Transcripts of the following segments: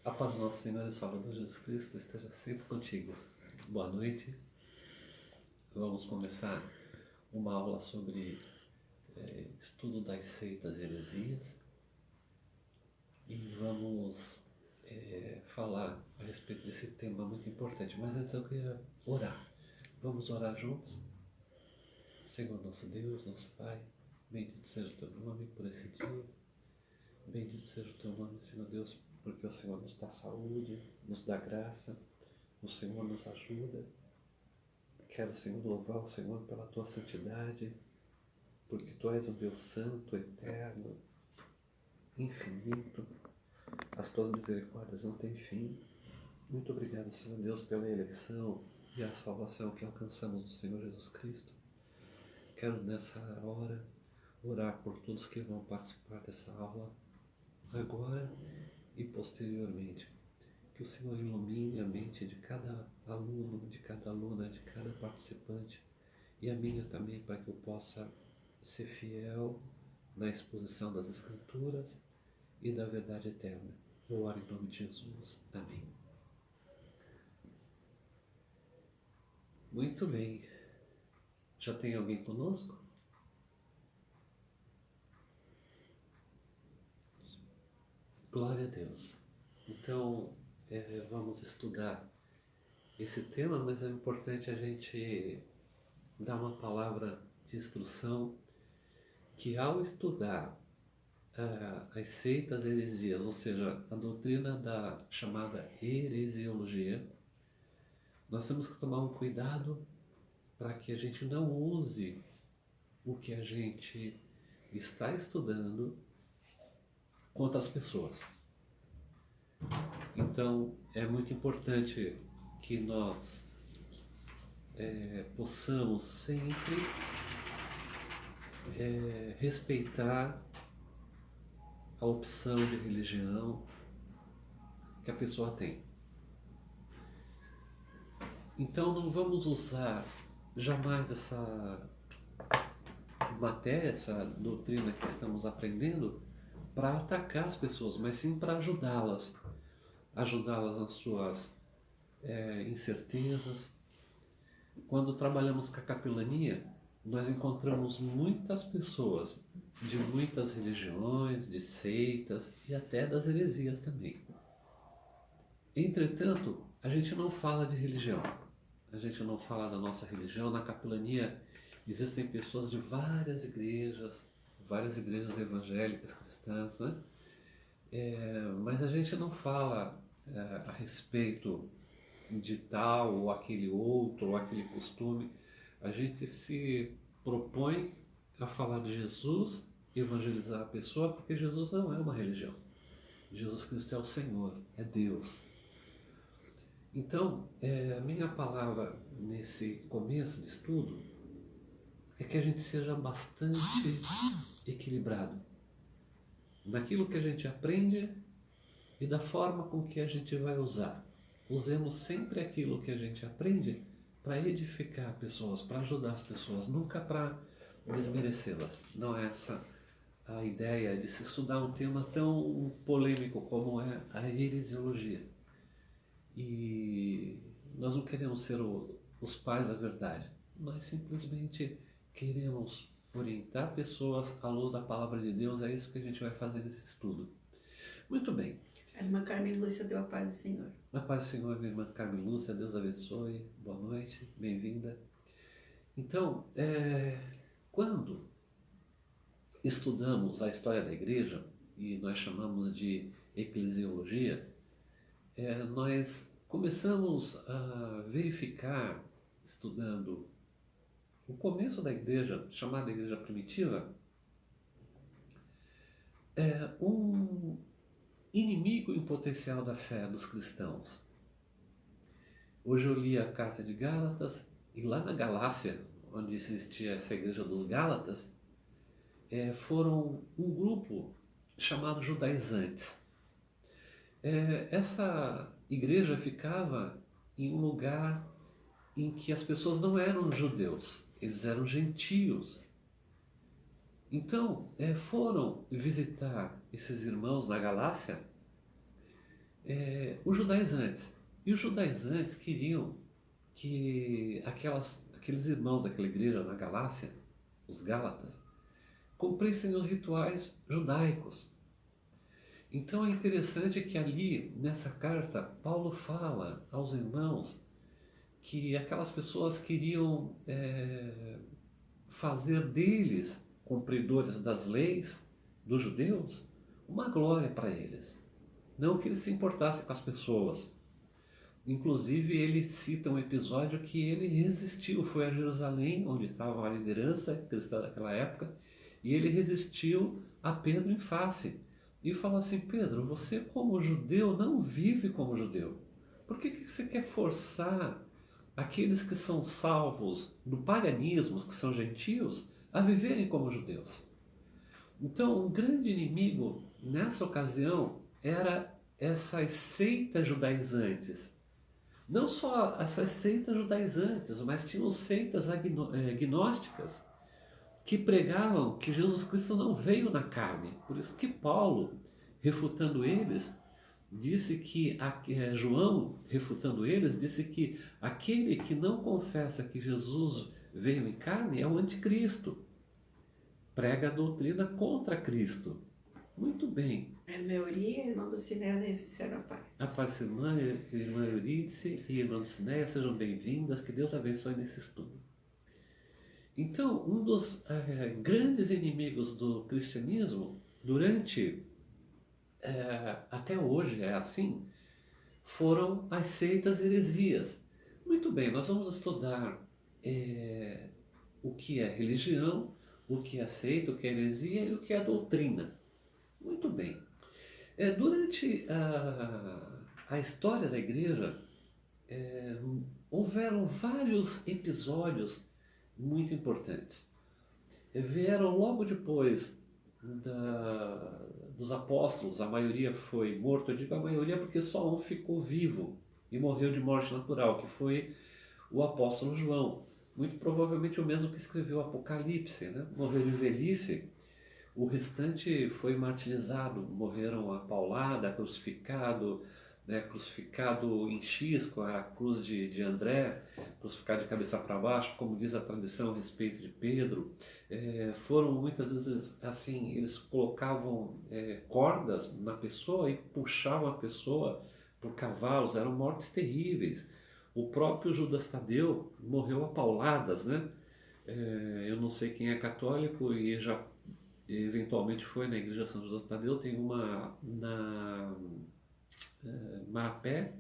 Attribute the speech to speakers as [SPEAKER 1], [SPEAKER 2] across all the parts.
[SPEAKER 1] A paz do nosso Senhor e Salvador Jesus Cristo esteja sempre contigo. Boa noite. Vamos começar uma aula sobre estudo das seitas e heresias e vamos falar a respeito desse tema muito importante. Mas antes eu queria orar. Vamos orar juntos? Senhor nosso Deus, nosso Pai, bendito seja o Teu nome por esse dia. Bendito seja o Teu nome, Senhor Deus, porque o Senhor nos dá saúde, nos dá graça, o Senhor nos ajuda. Quero, Senhor, louvar o Senhor pela Tua santidade, porque Tu és um Deus santo, eterno, infinito. As Tuas misericórdias não têm fim. Muito obrigado, Senhor Deus, pela eleição e a salvação que alcançamos do Senhor Jesus Cristo. Quero, nessa hora, orar por todos que vão participar dessa aula, agora e posteriormente. Que o Senhor ilumine a mente de cada aluno, de cada aluna, de cada participante e a minha também, para que eu possa ser fiel na exposição das Escrituras e da verdade eterna. Eu oro em nome de Jesus. Amém. Muito bem. Já tem alguém conosco? Glória a Deus. Então, vamos estudar esse tema, mas é importante a gente dar uma palavra de instrução que, ao estudar as seitas heresias, ou seja, a doutrina da chamada heresiologia, nós temos que tomar um cuidado para que a gente não use o que a gente está estudando contra as pessoas. Então, é muito importante que nós possamos sempre respeitar a opção de religião que a pessoa tem. Então, não vamos usar jamais essa matéria, essa doutrina que estamos aprendendo, para atacar as pessoas, mas sim para ajudá-las nas suas incertezas. Quando trabalhamos com a capelania, nós encontramos muitas pessoas de muitas religiões, de seitas e até das heresias também. Entretanto, a gente não fala de religião, a gente não fala da nossa religião. Na capelania existem pessoas de várias igrejas evangélicas, cristãs, né? Mas a gente não fala a respeito de tal ou aquele outro ou aquele costume. A gente se propõe a falar de Jesus, evangelizar a pessoa, porque Jesus não é uma religião. Jesus Cristo é o Senhor, é Deus. Então, a minha palavra nesse começo de estudo é que a gente seja bastante equilibrado naquilo que a gente aprende e da forma com que a gente vai usar. Usemos sempre aquilo que a gente aprende para edificar pessoas, para ajudar as pessoas, nunca para desmerecê-las. Não é essa a ideia de se estudar um tema tão polêmico como é a heresiologia. E nós não queremos ser os pais da verdade. Nós simplesmente queremos orientar pessoas à luz da palavra de Deus. É isso que a gente vai fazer nesse estudo. Muito bem.
[SPEAKER 2] A irmã Carmen Lúcia deu a paz do Senhor.
[SPEAKER 1] A paz do Senhor, minha irmã Carmen Lúcia, Deus abençoe, boa noite, bem-vinda. Então, quando estudamos a história da igreja, e nós chamamos de eclesiologia, nós começamos a verificar, estudando o começo da igreja, chamada igreja primitiva, um inimigo em potencial da fé dos cristãos. Hoje eu li a carta de Gálatas, e lá na Galácia, onde existia essa igreja dos Gálatas, foram um grupo chamado judaizantes. Essa igreja ficava em um lugar em que as pessoas não eram judeus, eles eram gentios. Então, foram visitar esses irmãos na Galácia os judaizantes. E os judaizantes queriam que aqueles irmãos daquela igreja na Galácia, os Gálatas, cumprissem os rituais judaicos. Então é interessante que ali, nessa carta, Paulo fala aos irmãos que aquelas pessoas queriam fazer deles, cumpridores das leis dos judeus, uma glória para eles. Não que ele se importasse com as pessoas. Inclusive, ele cita um episódio que ele resistiu, foi a Jerusalém, onde estava a liderança cristã daquela época, e ele resistiu a Pedro em face. E falou assim: Pedro, você como judeu não vive como judeu. Por que você quer forçar aqueles que são salvos do paganismo, que são gentios, a viverem como judeus? Então, um grande inimigo nessa ocasião era essas seitas judaizantes. Não só essas seitas judaizantes, mas tinham seitas gnósticas que pregavam que Jesus Cristo não veio na carne. Por isso que Paulo, refutando eles, disse que João, refutando eles, disse que aquele que não confessa que Jesus veio em carne é o anticristo. Prega a doutrina contra Cristo. Muito bem.
[SPEAKER 2] Irmã Euri, irmã do Cinéia, necessário a paz.
[SPEAKER 1] A paz, irmã Euridice e irmã Cinéia, sejam bem-vindas, que Deus abençoe nesse estudo. Então, um dos grandes inimigos do cristianismo, durante, até hoje é assim, foram as seitas heresias. Muito bem, nós vamos estudar o que é religião, o que é seita, o que é heresia e o que é doutrina. Muito bem. Durante a história da igreja, houveram vários episódios muito importantes. Vieram logo depois dos apóstolos, a maioria foi morto. Eu digo a maioria porque só um ficou vivo e morreu de morte natural, que foi o apóstolo João. Muito provavelmente o mesmo que escreveu o Apocalipse, né? Morreu de velhice. O restante foi martirizado, morreram a paulada, crucificado, né, crucificado em X com a cruz de André, crucificado de cabeça para baixo, como diz a tradição a respeito de Pedro. Foram muitas vezes assim, eles colocavam cordas na pessoa e puxavam a pessoa por cavalos, eram mortes terríveis. O próprio Judas Tadeu morreu a pauladas, né? Eu não sei quem é católico e já eventualmente foi na igreja São Judas Tadeu, tem uma na Marapé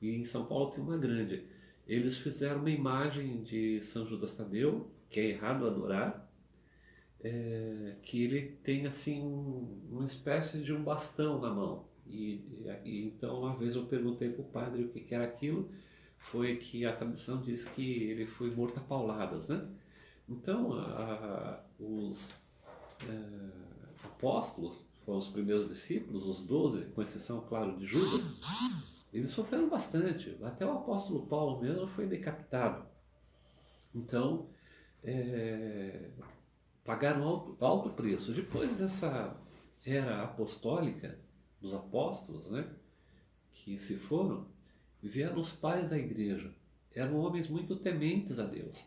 [SPEAKER 1] e em São Paulo tem uma grande. Eles fizeram uma imagem de São Judas Tadeu, que é errado adorar, que ele tem assim uma espécie de um bastão na mão. E então uma vez eu perguntei para o padre o que era aquilo, foi que a tradição diz que ele foi morto a pauladas, né? Então os apóstolos, foram os primeiros discípulos, os 12, com exceção, claro, de Judas, eles sofreram bastante. Até o apóstolo Paulo mesmo foi decapitado. Então, pagaram alto preço. Depois dessa era apostólica dos apóstolos, né, que se foram, vieram os pais da igreja. Eram homens muito tementes a Deus.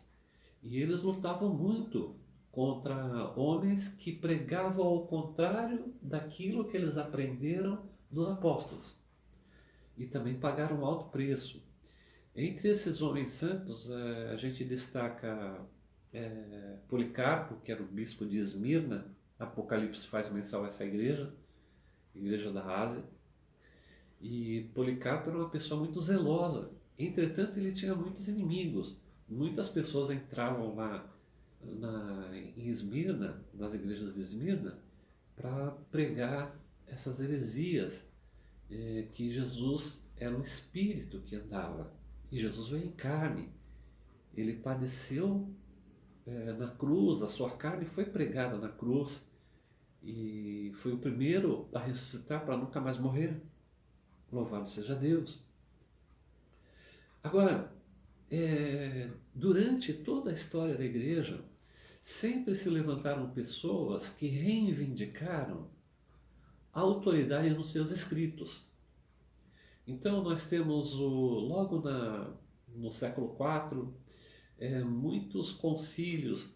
[SPEAKER 1] E eles lutavam muito contra homens que pregavam ao contrário daquilo que eles aprenderam dos apóstolos. E também pagaram alto preço. Entre esses homens santos, a gente destaca Policarpo, que era o bispo de Esmirna. Apocalipse faz menção a essa igreja da Ásia. E Policarpo era uma pessoa muito zelosa. Entretanto, ele tinha muitos inimigos. Muitas pessoas entravam lá em Esmirna, nas igrejas de Esmirna, para pregar essas heresias, que Jesus era um espírito que andava, e Jesus veio em carne. Ele padeceu na cruz, a sua carne foi pregada na cruz, e foi o primeiro a ressuscitar para nunca mais morrer. Louvado seja Deus. Agora, durante toda a história da igreja, sempre se levantaram pessoas que reivindicaram a autoridade nos seus escritos. Então nós temos logo no século IV, muitos concílios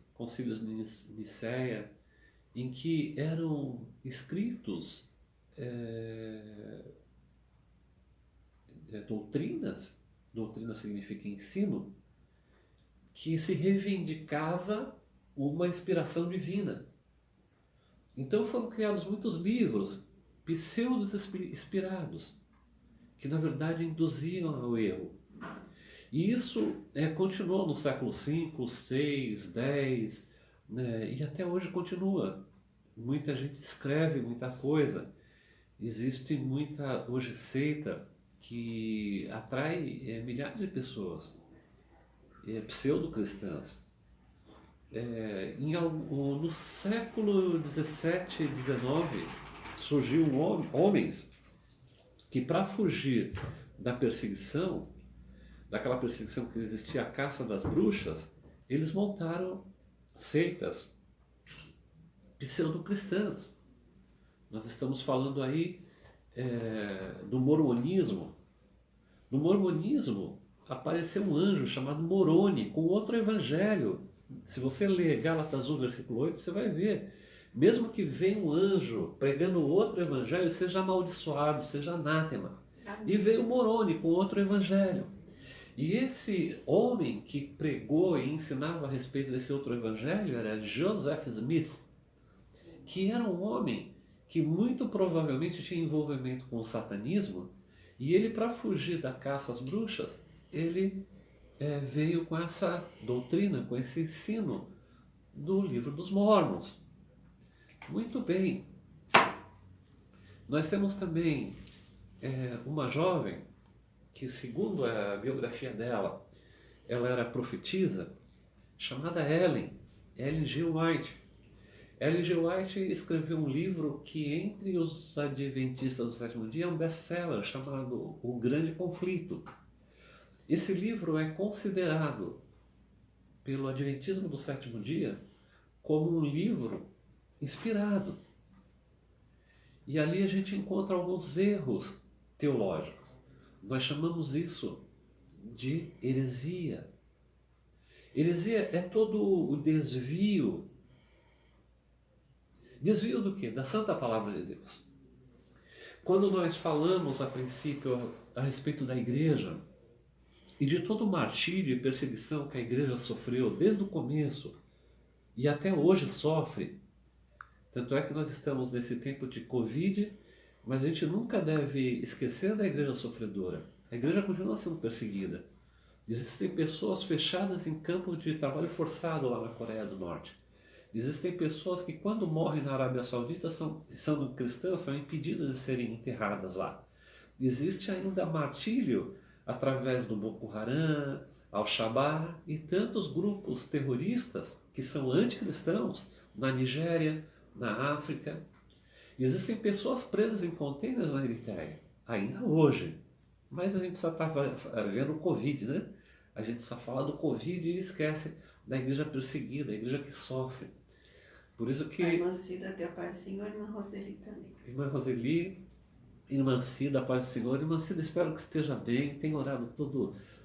[SPEAKER 1] de Nicéia, em que eram escritos doutrinas, doutrina significa ensino, que se reivindicava uma inspiração divina. Então foram criados muitos livros pseudos inspirados, que na verdade induziam ao erro. E isso continuou no século V, VI, X, né, e até hoje continua. Muita gente escreve muita coisa. Existe muita hoje seita que atrai milhares de pessoas, pseudo-cristãs. No século XVII e XIX surgiu homens que, para fugir da perseguição, daquela perseguição que existia, a caça das bruxas, eles montaram seitas pseudo-cristãs. Nós estamos falando aí do mormonismo. No mormonismo apareceu um anjo chamado Moroni com outro evangelho. Se você ler Gálatas 1, versículo 8, você vai ver. Mesmo que venha um anjo pregando outro evangelho, seja amaldiçoado, seja anátema. E veio Moroni com outro evangelho. E esse homem que pregou e ensinava a respeito desse outro evangelho era Joseph Smith, que era um homem que muito provavelmente tinha envolvimento com o satanismo, e ele, para fugir da caça às bruxas, ele veio com essa doutrina, com esse ensino do livro dos Mormons. Muito bem. Nós temos também uma jovem que, segundo a biografia dela, ela era profetisa, chamada Ellen G. White. Ellen G. White escreveu um livro que, entre os adventistas do sétimo dia, é um best-seller chamado O Grande Conflito. Esse livro é considerado pelo adventismo do sétimo dia como um livro inspirado. E ali a gente encontra alguns erros teológicos. Nós chamamos isso de heresia. Heresia é todo o desvio. Desvio do quê? Da Santa Palavra de Deus. Quando nós falamos, a princípio, a respeito da igreja e de todo o martírio e perseguição que a igreja sofreu desde o começo e até hoje sofre, tanto é que nós estamos nesse tempo de Covid, mas a gente nunca deve esquecer da igreja sofredora. A igreja continua sendo perseguida. Existem pessoas fechadas em campo de trabalho forçado lá na Coreia do Norte. Existem pessoas que, quando morrem na Arábia Saudita, são cristãs, são impedidas de serem enterradas lá. Existe ainda martírio através do Boko Haram, Al-Shabaab e tantos grupos terroristas que são anticristãos na Nigéria, na África. Existem pessoas presas em contêineres na Eritreia, ainda hoje. Mas a gente só está vendo o Covid, né? A gente só fala do Covid e esquece da igreja perseguida, a igreja que sofre. Por isso que...
[SPEAKER 2] A irmã Cida, teu Pai do Senhor, e a irmã Roseli também.
[SPEAKER 1] Irmã Roseli, irmã Cida, Paz do Senhor. Irmã Cida, espero que esteja bem. Tenho orado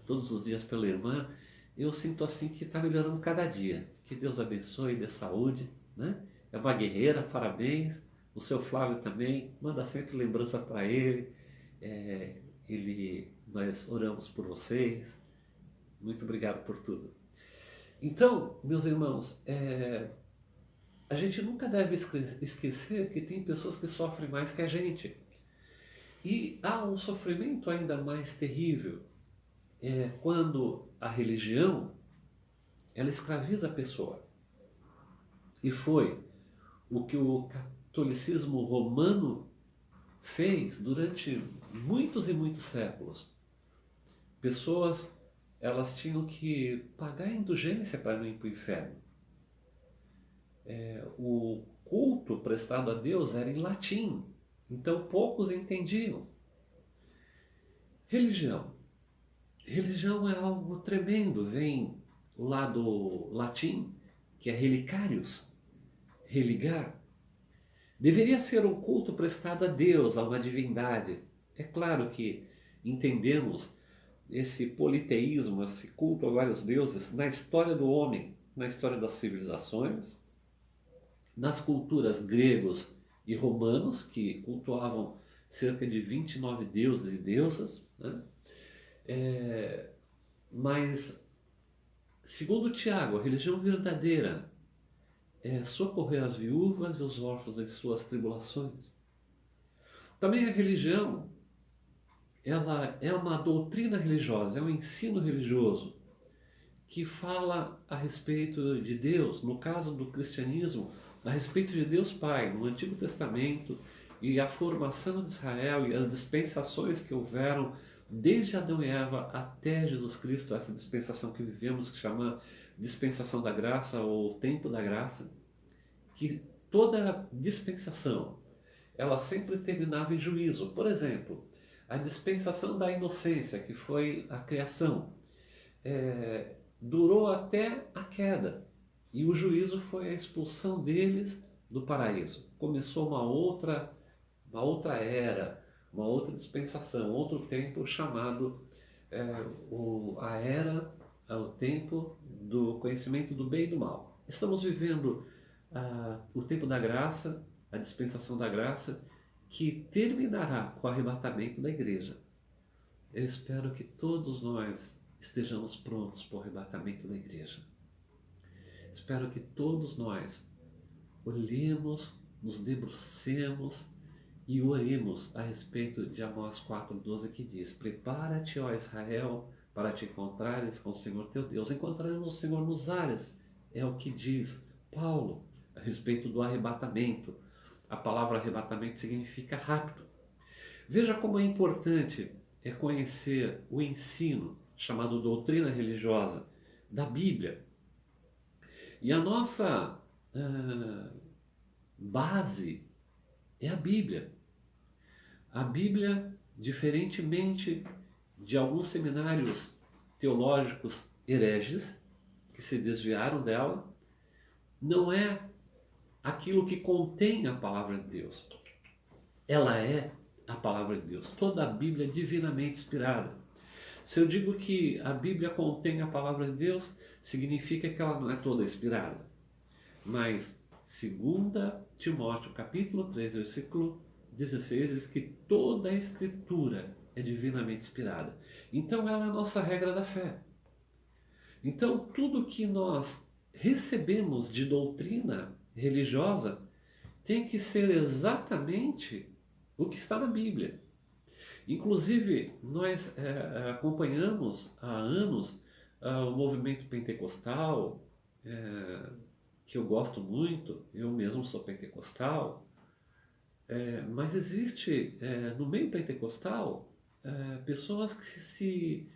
[SPEAKER 1] todos os dias pela irmã. Eu sinto assim que está melhorando cada dia. Que Deus abençoe, dê saúde, né? É uma guerreira, parabéns. O seu Flávio também, manda sempre lembrança para ele. Nós oramos por vocês. Muito obrigado por tudo. Então, meus irmãos, a gente nunca deve esquecer que tem pessoas que sofrem mais que a gente. E há um sofrimento ainda mais terrível quando a religião ela escraviza a pessoa. E foi o que o catolicismo romano fez durante muitos e muitos séculos. Pessoas, elas tinham que pagar indulgência para não ir para o inferno. O culto prestado a Deus era em latim, então poucos entendiam. Religião. Religião é algo tremendo, vem lá do latim, que é relicarius, religar. Deveria ser um culto prestado a Deus, a uma divindade. É claro que entendemos esse politeísmo, esse culto a vários deuses na história do homem, na história das civilizações, nas culturas gregos e romanos, que cultuavam cerca de 29 deuses e deusas, né? Mas, segundo Tiago, a religião verdadeira é socorrer as viúvas e os órfãos em suas tribulações. Também a religião, ela é uma doutrina religiosa, é um ensino religioso que fala a respeito de Deus, no caso do cristianismo, a respeito de Deus Pai, no Antigo Testamento, e a formação de Israel e as dispensações que houveram desde Adão e Eva até Jesus Cristo, essa dispensação que vivemos, que chama dispensação da graça ou tempo da graça, que toda dispensação, ela sempre terminava em juízo. Por exemplo, a dispensação da inocência, que foi a criação, durou até a queda. E o juízo foi a expulsão deles do paraíso. Começou uma outra era, uma outra dispensação, outro tempo chamado o tempo do conhecimento do bem e do mal. Estamos vivendo o tempo da graça, a dispensação da graça, que terminará com o arrebatamento da igreja. Eu espero que todos nós estejamos prontos para o arrebatamento da igreja. Espero que todos nós olhemos, nos debrucemos e oremos a respeito de Amós 4,12, que diz: prepara-te, ó Israel, para te encontrares com o Senhor teu Deus. Encontraremos o Senhor nos ares, é o que diz Paulo a respeito do arrebatamento. A palavra arrebatamento significa rápido. Veja como é importante conhecer o ensino, chamado doutrina religiosa, da Bíblia. E a nossa base é a Bíblia. A Bíblia, diferentemente de alguns seminários teológicos hereges, que se desviaram dela, não é aquilo que contém a palavra de Deus. Ela é a palavra de Deus. Toda a Bíblia é divinamente inspirada. Se eu digo que a Bíblia contém a palavra de Deus, significa que ela não é toda inspirada. Mas 2 Timóteo, capítulo 3, versículo 16, diz que toda a Escritura é divinamente inspirada. Então ela é a nossa regra da fé. Então tudo que nós recebemos de doutrina religiosa tem que ser exatamente o que está na Bíblia. Inclusive, nós acompanhamos há anos o movimento pentecostal, que eu gosto muito, eu mesmo sou pentecostal, mas existe no meio pentecostal pessoas que se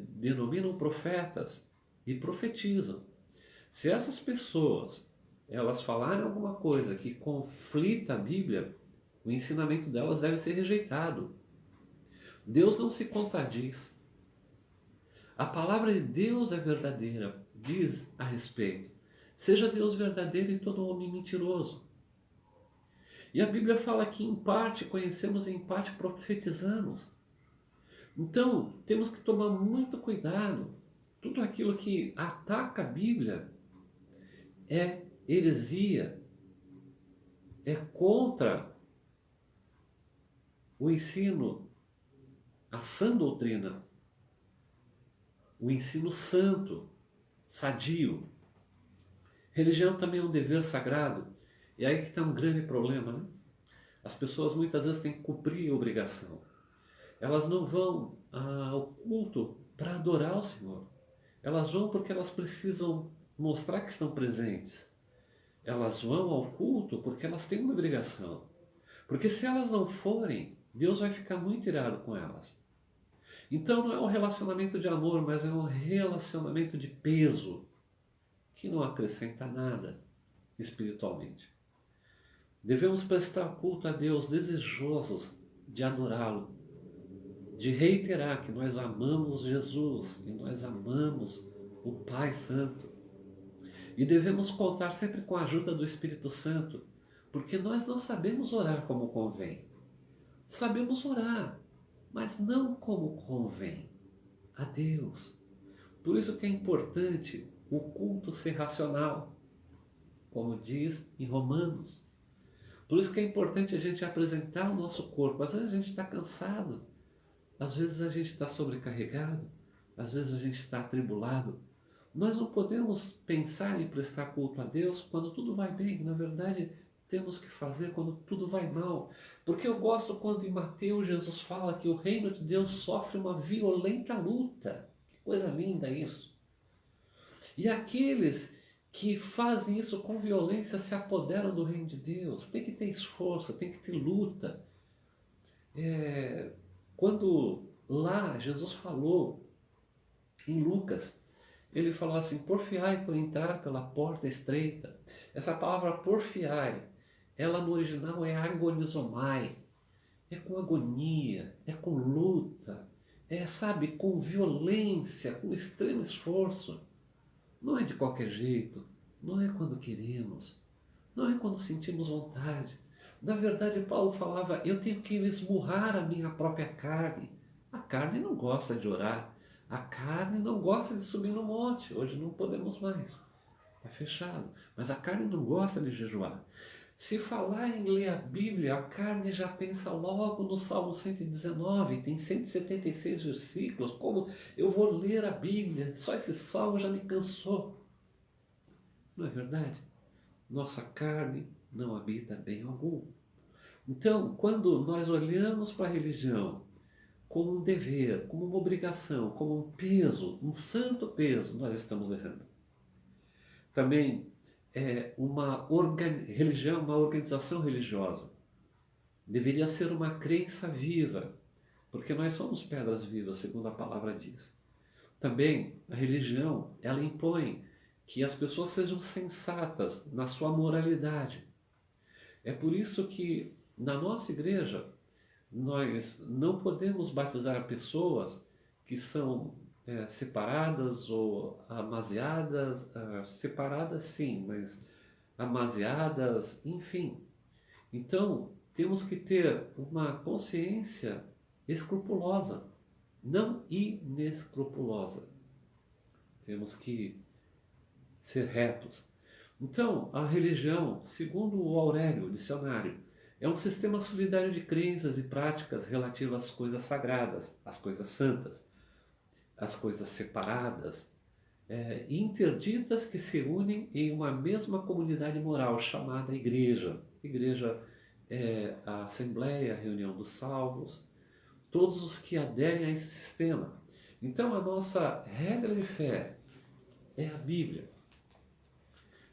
[SPEAKER 1] denominam profetas e profetizam. Se essas pessoas elas falarem alguma coisa que conflita a Bíblia, o ensinamento delas deve ser rejeitado. Deus não se contradiz. A palavra de Deus é verdadeira, diz a respeito. Seja Deus verdadeiro e todo homem mentiroso. E a Bíblia fala que em parte conhecemos e em parte profetizamos. Então, temos que tomar muito cuidado. Tudo aquilo que ataca a Bíblia é heresia, é contra o ensino, a sã doutrina, o ensino santo, sadio. Religião também é um dever sagrado. E aí que está um grande problema, né? As pessoas muitas vezes têm que cumprir a obrigação. Elas não vão ao culto para adorar o Senhor. Elas vão porque elas precisam mostrar que estão presentes. Elas vão ao culto porque elas têm uma obrigação. Porque se elas não forem, Deus vai ficar muito irado com elas. Então não é um relacionamento de amor, mas é um relacionamento de peso, que não acrescenta nada espiritualmente. Devemos prestar culto a Deus desejosos de adorá-lo, de reiterar que nós amamos Jesus e nós amamos o Pai Santo. E devemos contar sempre com a ajuda do Espírito Santo, porque nós não sabemos orar como convém. Sabemos orar, mas não como convém a Deus. Por isso que é importante o culto ser racional, como diz em Romanos. Por isso que é importante a gente apresentar o nosso corpo. Às vezes a gente está cansado, às vezes a gente está sobrecarregado, às vezes a gente está atribulado. Nós não podemos pensar em prestar culto a Deus quando tudo vai bem. Na verdade, temos que fazer quando tudo vai mal. Porque eu gosto quando em Mateus Jesus fala que o reino de Deus sofre uma violenta luta. Que coisa linda isso. E aqueles que fazem isso com violência se apoderam do reino de Deus. Tem que ter esforço, tem que ter luta. Quando lá Jesus falou em Lucas, ele falou assim: porfiai por entrar pela porta estreita. Essa palavra porfiai, ela no original é agonizomai. É com agonia, é com luta, sabe, com violência, com extremo esforço. Não é de qualquer jeito, não é quando queremos, não é quando sentimos vontade. Na verdade, Paulo falava: eu tenho que esmurrar a minha própria carne. A carne não gosta de orar, a carne não gosta de subir no monte. Hoje não podemos mais, está fechado. Mas a carne não gosta de jejuar. Se falar em ler a Bíblia, a carne já pensa logo no Salmo 119, tem 176 versículos. Como eu vou ler a Bíblia? Só esse salmo já me cansou. Não é verdade? Nossa carne não habita bem algum. Então, quando nós olhamos para a religião como um dever, como uma obrigação, como um peso, um santo peso, nós estamos errando. Também religião, uma organização religiosa. Deveria ser uma crença viva, porque nós somos pedras vivas, segundo a palavra diz. Também a religião, ela impõe que as pessoas sejam sensatas na sua moralidade. É por isso que na nossa igreja nós não podemos batizar pessoas que são separadas ou amaziadas, separadas sim, mas amaziadas, enfim. Então, temos que ter uma consciência escrupulosa, não inescrupulosa. Temos que ser retos. Então, a religião, segundo o Aurélio, o dicionário, é um sistema solidário de crenças e práticas relativas às coisas sagradas, às coisas santas, às coisas separadas, interditas que se unem em uma mesma comunidade moral chamada igreja. Igreja é a assembleia, a reunião dos salvos, todos os que aderem a esse sistema. Então a nossa regra de fé é a Bíblia.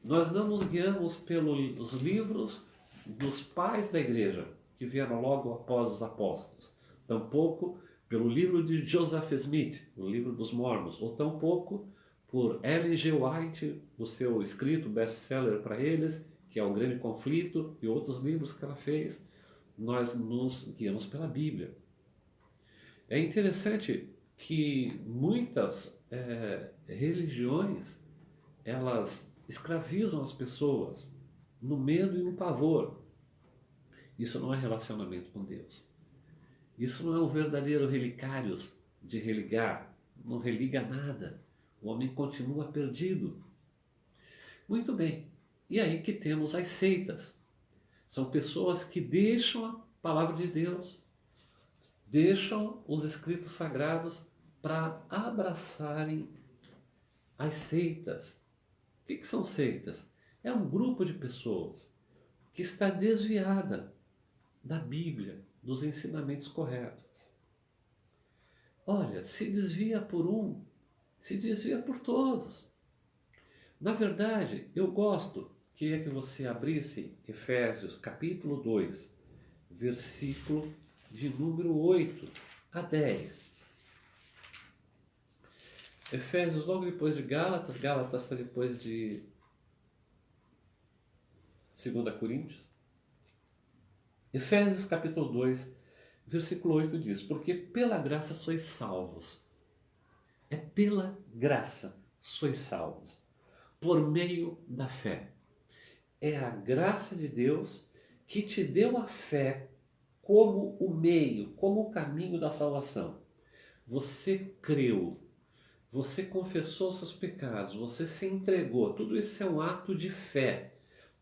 [SPEAKER 1] Nós não nos guiamos pelos livros dos pais da igreja, que vieram logo após os apóstolos, tampouco pelo livro de Joseph Smith, o livro dos Mormons, ou tampouco por Ellen G. White, o seu escrito best-seller para eles, que é O Grande Conflito, e outros livros que ela fez. Nós nos guiamos pela Bíblia. É interessante que muitas religiões, elas escravizam as pessoas no medo e no pavor. Isso não é relacionamento com Deus. Isso não é um verdadeiro relicários de religar. Não religa nada. O homem continua perdido. Muito bem. E aí que temos as seitas. São pessoas que deixam a palavra de Deus, deixam os escritos sagrados para abraçarem as seitas. O que são seitas? É um grupo de pessoas que está desviada da Bíblia, dos ensinamentos corretos. Olha, se desvia por um, se desvia por todos. Na verdade, eu queria que você abrisse Efésios capítulo 2, versículo de número 8 a 10. Efésios logo depois de Gálatas, Gálatas está depois de 2 Coríntios. Efésios capítulo 2, versículo 8 diz: porque pela graça sois salvos. É pela graça sois salvos, por meio da fé. É a graça de Deus que te deu a fé como o meio, como o caminho da salvação. Você creu, você confessou seus pecados, você se entregou. Tudo isso é um ato de fé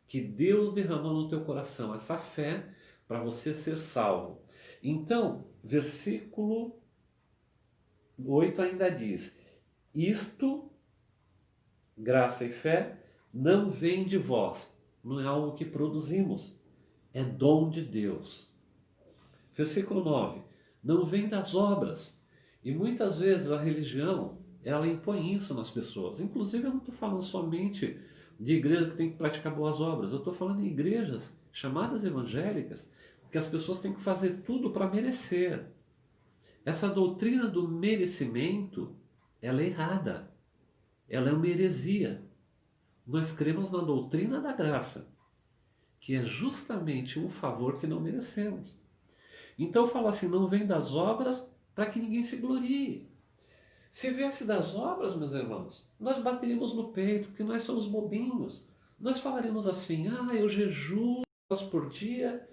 [SPEAKER 1] que Deus derramou no teu coração. Essa fé para você ser salvo. Então, versículo 8 ainda diz: isto, graça e fé, não vem de vós, não é algo que produzimos, é dom de Deus. Versículo 9: não vem das obras. E muitas vezes a religião, ela impõe isso nas pessoas. Inclusive eu não estou falando somente de igrejas que têm que praticar boas obras. Eu estou falando em igrejas chamadas evangélicas, que as pessoas têm que fazer tudo para merecer. Essa doutrina do merecimento, ela é errada. Ela é uma heresia. Nós cremos na doutrina da graça, que é justamente um favor que não merecemos. Então fala assim, não vem das obras para que ninguém se glorie. Se viesse das obras, meus irmãos, nós bateríamos no peito, porque nós somos bobinhos. Nós falaremos assim, eu jejuo por dia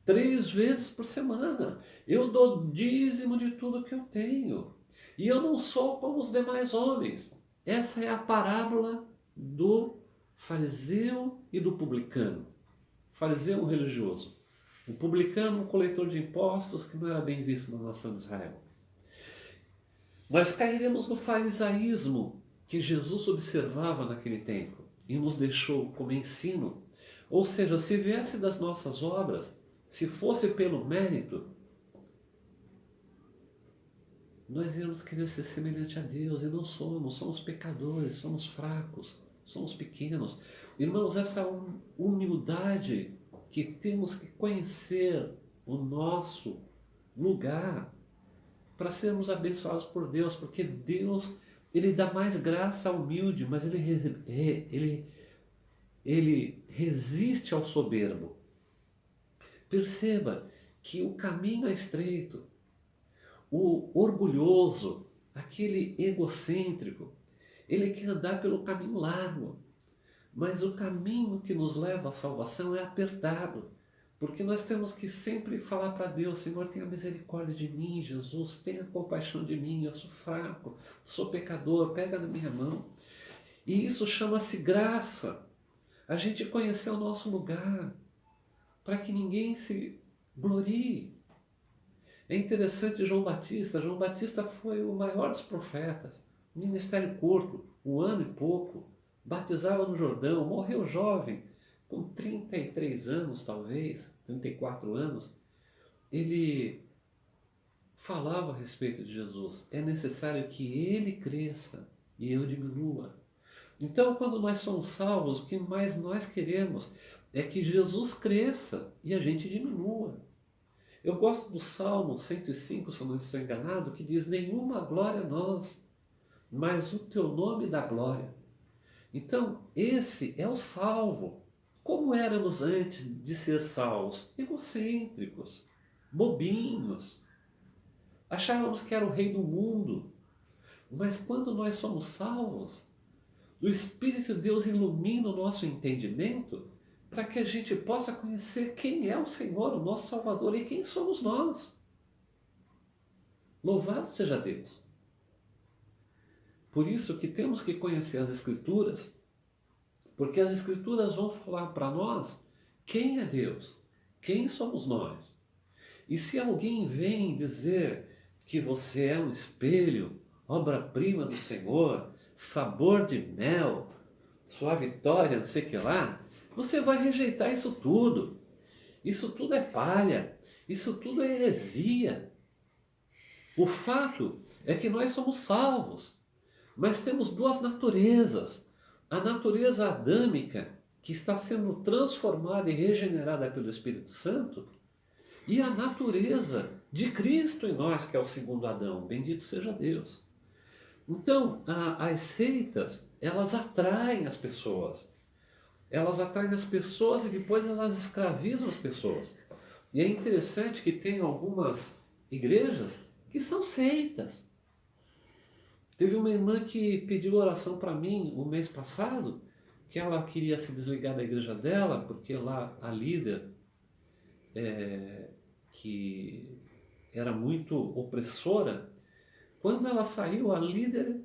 [SPEAKER 1] 3 vezes por semana. Eu dou dízimo de tudo que eu tenho. E eu não sou como os demais homens. Essa é a parábola do fariseu e do publicano. O fariseu, um religioso. O publicano, um coletor de impostos que não era bem visto na nação de Israel. Nós cairemos no farisaísmo que Jesus observava naquele tempo e nos deixou como ensino. Ou seja, se viesse das nossas obras, se fosse pelo mérito, nós íamos querer ser semelhante a Deus e não somos. Somos pecadores, somos fracos, somos pequenos. Irmãos, essa humildade que temos que conhecer o nosso lugar para sermos abençoados por Deus, porque Deus, Ele dá mais graça ao humilde, mas Ele resiste ao soberbo. Perceba que o caminho é estreito. O orgulhoso, aquele egocêntrico, ele quer andar pelo caminho largo. Mas o caminho que nos leva à salvação é apertado. Porque nós temos que sempre falar para Deus, Senhor, tenha misericórdia de mim, Jesus, tenha compaixão de mim, eu sou fraco, sou pecador, pega na minha mão. E isso chama-se graça. A gente conhecer o nosso lugar, para que ninguém se glorie. É interessante João Batista. João Batista foi o maior dos profetas. Ministério curto, 1 ano e pouco. Batizava no Jordão, morreu jovem, com 33 anos talvez, 34 anos. Ele falava a respeito de Jesus. É necessário que ele cresça e eu diminua. Então, quando nós somos salvos, o que mais nós queremos é que Jesus cresça e a gente diminua. Eu gosto do Salmo 105, se eu não estou enganado, que diz: nenhuma glória a nós, mas o teu nome dá glória. Então, esse é o salvo. Como éramos antes de ser salvos? Egocêntricos, bobinhos. Achávamos que era o rei do mundo. Mas quando nós somos salvos, o Espírito de Deus ilumina o nosso entendimento para que a gente possa conhecer quem é o Senhor, o nosso Salvador, e quem somos nós. Louvado seja Deus. Por isso que temos que conhecer as Escrituras, porque as Escrituras vão falar para nós quem é Deus, quem somos nós. E se alguém vem dizer que você é um espelho, obra-prima do Senhor, sabor de mel, sua vitória, não sei o que lá, você vai rejeitar isso tudo. Isso tudo é palha, isso tudo é heresia. O fato é que nós somos salvos, mas temos duas naturezas. A natureza adâmica, que está sendo transformada e regenerada pelo Espírito Santo, e a natureza de Cristo em nós, que é o segundo Adão. Bendito seja Deus. Então, as seitas, elas atraem as pessoas. Elas atraem as pessoas e depois elas escravizam as pessoas. E é interessante que tem algumas igrejas que são seitas. Teve uma irmã que pediu oração para mim o mês passado, que ela queria se desligar da igreja dela, porque lá a líder que era muito opressora, quando ela saiu, a líder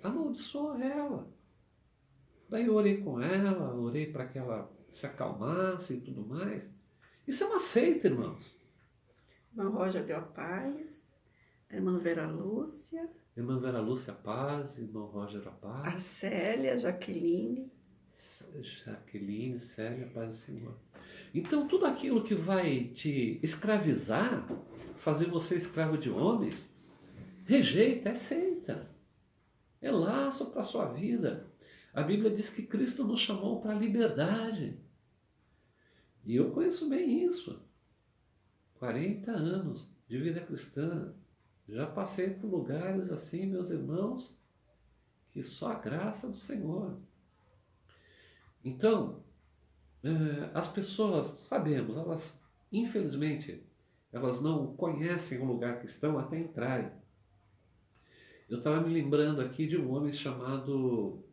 [SPEAKER 1] amaldiçoou ela. Daí eu orei com ela, orei para que ela se acalmasse e tudo mais. Isso é uma seita, irmãos.
[SPEAKER 2] Irmã Roja Belpaz, a irmã Vera Lúcia,
[SPEAKER 1] Irmã Vera Lúcia Paz, irmão Roger
[SPEAKER 2] a
[SPEAKER 1] Paz,
[SPEAKER 2] Célia, Jaqueline.
[SPEAKER 1] Jaqueline, Célia, Paz do Senhor. Então tudo aquilo que vai te escravizar, fazer você escravo de homens, rejeita, é seita. É laço para a sua vida. A Bíblia diz que Cristo nos chamou para a liberdade. E eu conheço bem isso. 40 anos de vida cristã. Já passei por lugares assim, meus irmãos, que só a graça do Senhor. Então, as pessoas, sabemos, elas, infelizmente, elas não conhecem o lugar que estão até entrarem. Eu estava me lembrando aqui de um homem chamado